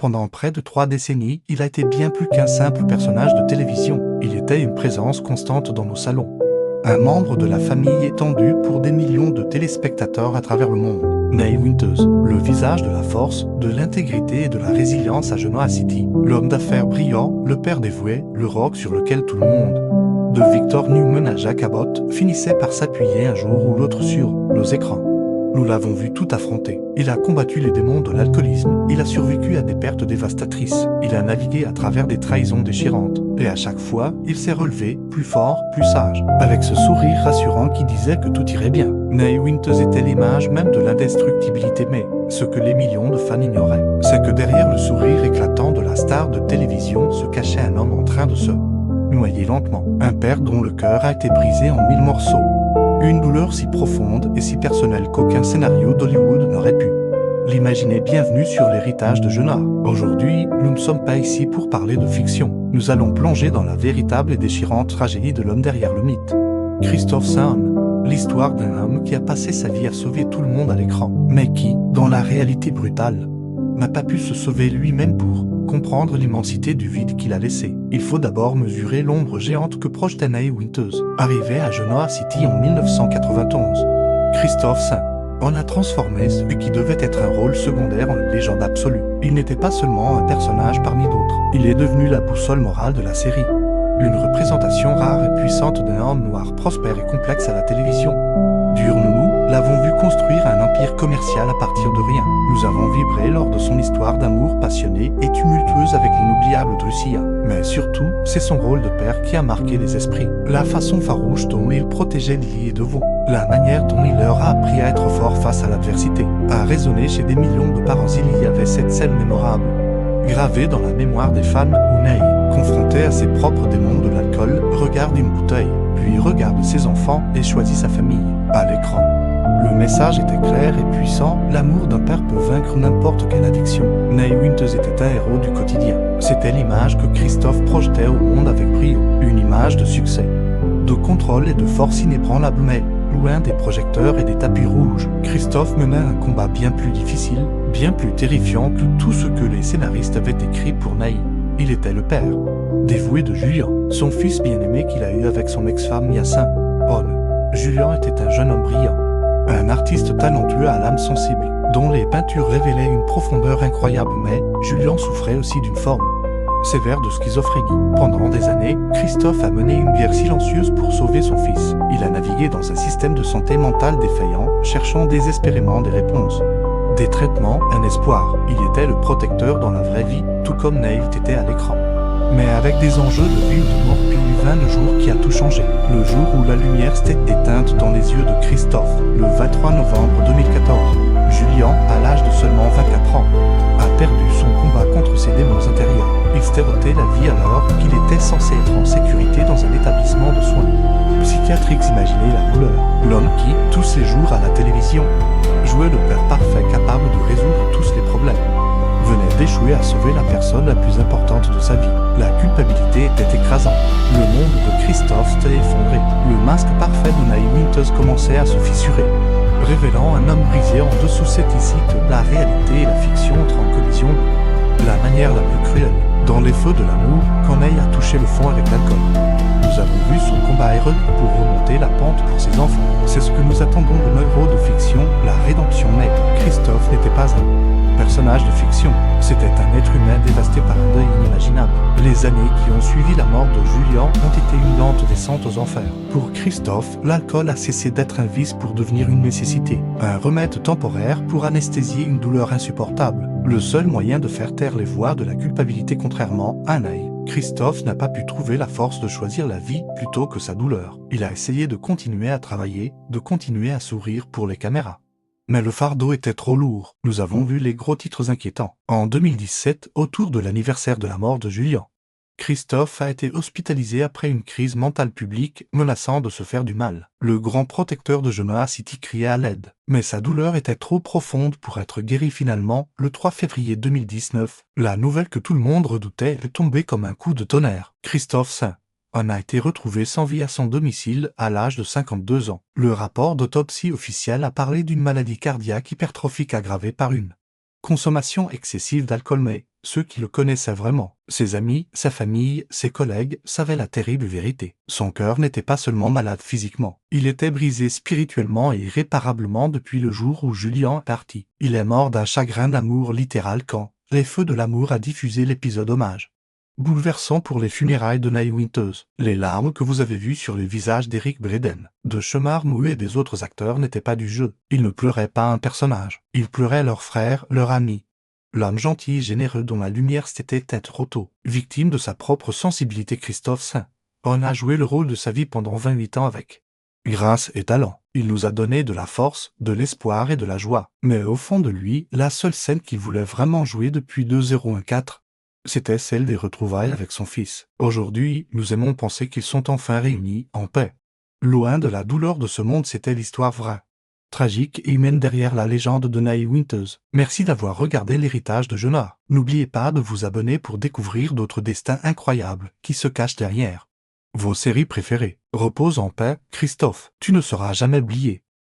Pendant près de 3 décennies, il a été bien plus qu'un simple personnage de télévision. Il était une présence constante dans nos salons. Un membre de la famille étendue pour des millions de téléspectateurs à travers le monde. Neil Winters, le visage de la force, de l'intégrité et de la résilience à Genoa City. L'homme d'affaires brillant, le père dévoué, le rock sur lequel tout le monde, de Victor Newman à Jack Abbott, finissait par s'appuyer un jour ou l'autre sur nos écrans. Nous l'avons vu tout affronter. Il a combattu les démons de l'alcoolisme, il a survécu à des pertes dévastatrices, il a navigué à travers des trahisons déchirantes, et à chaque fois, il s'est relevé, plus fort, plus sage, avec ce sourire rassurant qui disait que tout irait bien. Neil Winters était l'image même de l'indestructibilité, mais ce que les millions de fans ignoraient, c'est que derrière le sourire éclatant de la star de télévision se cachait un homme en train de se noyer lentement, un père dont le cœur a été brisé en 1000 morceaux. Une douleur si profonde et si personnelle qu'aucun scénario d'Hollywood n'aurait pu l'imaginer. Bienvenue sur l'héritage de Genoa. Aujourd'hui, nous ne sommes pas ici pour parler de fiction. Nous allons plonger dans la véritable et déchirante tragédie de l'homme derrière le mythe. Christophe Sahn, l'histoire d'un homme qui a passé sa vie à sauver tout le monde à l'écran, mais qui, dans la réalité brutale, n'a pas pu se sauver lui-même. Pour comprendre l'immensité du vide qu'il a laissé, il faut d'abord mesurer l'ombre géante que projetait Neil Winters. Arrivé à Genoa City en 1991, Christophe Sahn en a transformé ce qui devait être un rôle secondaire en une légende absolue. Il n'était pas seulement un personnage parmi d'autres, il est devenu la boussole morale de la série. Une représentation rare et puissante d'un homme noir prospère et complexe à la télévision. Nous l'avons vu construire un empire commercial à partir de rien. Nous avons vibré lors de son histoire d'amour passionnée et tumultueuse avec l'inoubliable Drusilla. Mais surtout, c'est son rôle de père qui a marqué les esprits. La façon farouche dont il protégeait Lily et Devon. La manière dont il leur a appris à être fort face à l'adversité. A résonné chez des millions de parents. Il y avait cette scène mémorable, gravée dans la mémoire des fans, où Neil, confronté à ses propres démons de l'alcool, regarde une bouteille, puis regarde ses enfants et choisit sa famille. À l'écran, le message était clair et puissant, l'amour d'un père peut vaincre n'importe quelle addiction. Neil Winters était un héros du quotidien. C'était l'image que Christophe projetait au monde avec brio. Une image de succès, de contrôle et de force inébranlable, mais loin des projecteurs et des tapis rouges. Christophe menait un combat bien plus difficile, bien plus terrifiant que tout ce que les scénaristes avaient écrit pour Neil. Il était le père dévoué de Julien, son fils bien-aimé qu'il a eu avec son ex-femme Hyacinthe. Julien était un jeune homme brillant, un artiste talentueux à l'âme sensible, dont les peintures révélaient une profondeur incroyable, mais Julien souffrait aussi d'une forme sévère de schizophrénie. Pendant des années, Christophe a mené une guerre silencieuse pour sauver son fils. Il a navigué dans un système de santé mentale défaillant, cherchant désespérément des réponses, des traitements, un espoir. Il était le protecteur dans la vraie vie, tout comme Neil était à l'écran. Mais avec des enjeux de vie ou de mort, puis vint le jour qui a tout changé. Le jour où la lumière s'était éteinte dans les yeux de Christophe. Le 23 novembre 2014, Julien, à l'âge de seulement 24 ans, a perdu son combat contre ses démons intérieurs. Il s'était ôté la vie alors qu'il était censé être en sécurité dans un établissement de soins psychiatriques. Imaginez la douleur. L'homme qui, tous ses jours à la télévision, jouait le père parfait capable de résoudre tous les problèmes, venait d'échouer à sauver la personne la plus importante de sa vie. La culpabilité était écrasante. Le monde de Christophe s'était effondré. Le masque parfait de Neil Winters commençait à se fissurer, révélant un homme brisé en dessous. C'est ici que la réalité et la fiction entrent en collision de la manière la plus cruelle. Dans les feux de l'amour, quand Neil a touché le fond avec l'alcool, nous avons vu son combat héroïque pour remonter la pente pour ses enfants. C'est ce que nous attendons de nos héros de fiction, la rédemption. Mais Christophe n'était pas un personnage de fiction, c'était un être humain dévasté par un deuil inimaginable. Les années qui ont suivi la mort de Julien ont été une lente descente aux enfers. Pour Christophe, l'alcool a cessé d'être un vice pour devenir une nécessité, un remède temporaire pour anesthésier une douleur insupportable, le seul moyen de faire taire les voix de la culpabilité. Contrairement à Neil, Christophe n'a pas pu trouver la force de choisir la vie plutôt que sa douleur. Il a essayé de continuer à travailler, de continuer à sourire pour les caméras. Mais le fardeau était trop lourd. Nous avons vu les gros titres inquiétants. En 2017, autour de l'anniversaire de la mort de Julien, Christophe a été hospitalisé après une crise mentale publique menaçant de se faire du mal. Le grand protecteur de Genoa City criait à l'aide. Mais sa douleur était trop profonde pour être guérie. Finalement, le 3 février 2019, la nouvelle que tout le monde redoutait est tombée comme un coup de tonnerre. Christophe Sahn a été retrouvé sans vie à son domicile à l'âge de 52 ans. Le rapport d'autopsie officiel a parlé d'une maladie cardiaque hypertrophique aggravée par une consommation excessive d'alcool, mais Ceux qui le connaissaient vraiment, ses amis, sa famille, ses collègues, savaient la terrible vérité. Son cœur n'était pas seulement malade physiquement, il était brisé spirituellement et irréparablement depuis le jour où Julian est parti. Il est mort d'un chagrin d'amour littéral quand Les Feux de l'amour a diffusé l'épisode hommage. Bouleversant pour les funérailles de Nai Winters. Les larmes que vous avez vues sur les visages d'Eric Braeden, de Shemar Moe et des autres acteurs n'étaient pas du jeu. Ils ne pleuraient pas un personnage. Ils pleuraient leur frère, leur ami. L'homme gentil et généreux dont la lumière s'était éteinte trop tôt. Victime de sa propre sensibilité, Christophe Saint-Onge a joué le rôle de sa vie pendant 28 ans avec grâce et talent. Il nous a donné de la force, de l'espoir et de la joie. Mais au fond de lui, la seule scène qu'il voulait vraiment jouer depuis 2014, c'était celle des retrouvailles avec son fils. Aujourd'hui, nous aimons penser qu'ils sont enfin réunis, en paix. Loin de la douleur de ce monde, c'était l'histoire vraie, tragique et humaine derrière la légende de Nai Winters. Merci d'avoir regardé l'héritage de Jonah. N'oubliez pas de vous abonner pour découvrir d'autres destins incroyables qui se cachent derrière vos séries préférées. Repose en paix, Christophe. Tu ne seras jamais oublié.